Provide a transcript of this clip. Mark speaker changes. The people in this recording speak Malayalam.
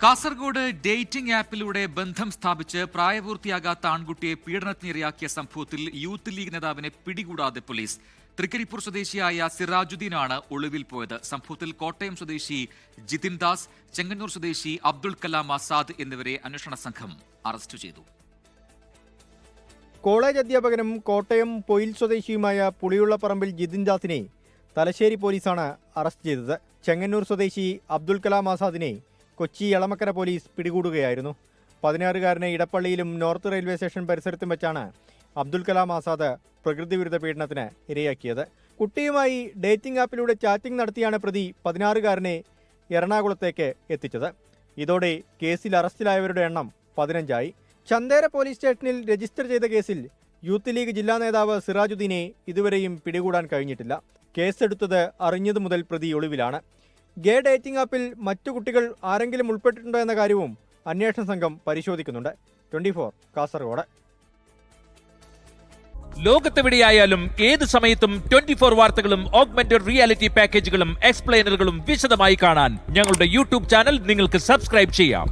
Speaker 1: കാസർഗോഡ് ഡേറ്റിംഗ് ആപ്പിലൂടെ ബന്ധം സ്ഥാപിച്ച് പ്രായപൂർത്തിയാകാത്ത ആൺകുട്ടിയെ പീഡനത്തിനിരയാക്കിയ സംഭവത്തിൽ യൂത്ത് ലീഗ് നേതാവിനെ പിടികൂടാതെ പോലീസ്. തൃക്കരിപ്പൂർ സ്വദേശിയായ സിറാജുദ്ദീനാണ് ഒളിവിൽ പോയത്. സംഭവത്തിൽ കോട്ടയം സ്വദേശി ജിതിൻ ദാസ്, ചെങ്ങന്നൂർ സ്വദേശി അബ്ദുൾ കലാം ആസാദ് എന്നിവരെ അന്വേഷണ സംഘം അറസ്റ്റ് ചെയ്തു.
Speaker 2: കോളേജ് അധ്യാപകനും കോട്ടയം പൊയിൽ സ്വദേശിയുമായ പുളിയുള്ളപ്പറമ്പിൽ ജിതിൻ ദാസിനെ തലശ്ശേരി പോലീസാണ് അറസ്റ്റ് ചെയ്തത്. ചെങ്ങന്നൂർ സ്വദേശി അബ്ദുൾ കലാം ആസാദിനെ കൊച്ചി എളമക്കര പോലീസ് പിടികൂടുകയായിരുന്നു. 16-കാരനെ ഇടപ്പള്ളിയിലും നോർത്ത് റെയിൽവേ സ്റ്റേഷൻ പരിസരത്തും വെച്ചാണ് അബ്ദുൾ കലാം ആസാദ് പ്രകൃതി വിരുദ്ധ പീഡനത്തിന് ഇരയാക്കിയത്. കുട്ടിയുമായി ഡേറ്റിംഗ് ആപ്പിലൂടെ ചാറ്റിംഗ് നടത്തിയാണ് പ്രതി 16-കാരനെ എറണാകുളത്തേക്ക് എത്തിച്ചത്. ഇതോടെ കേസിൽ അറസ്റ്റിലായവരുടെ എണ്ണം 15ആയി. ചന്തേര പോലീസ് സ്റ്റേഷനിൽ രജിസ്റ്റർ ചെയ്ത കേസിൽ യൂത്ത് ലീഗ് ജില്ലാ നേതാവ് സിറാജുദ്ദീനെ ഇതുവരെയും പിടികൂടാൻ കഴിഞ്ഞിട്ടില്ല. കേസെടുത്തത് അറിഞ്ഞതു മുതൽ പ്രതി ഒളിവിലാണ്. ഗേ ഡേറ്റിംഗ് ആപ്പിൽ മറ്റു കുട്ടികൾ ആരെങ്കിലും ഉൾപ്പെട്ടിട്ടുണ്ടോ എന്ന കാര്യവും അന്വേഷണ സംഘം പരിശോധിക്കുന്നുണ്ട്. 24 കാസർഗോഡ്.
Speaker 3: ലോകത്തെവിടെയായാലും ഏത് സമയത്തും 24 വാർത്തകളും ഓഗ്മെന്റഡ് റിയാലിറ്റി പാക്കേജുകളും എക്സ്പ്ലെയിനറുകളും വിശദമായി കാണാൻ ഞങ്ങളുടെ യൂട്യൂബ് ചാനൽ നിങ്ങൾക്ക് സബ്സ്ക്രൈബ് ചെയ്യാം.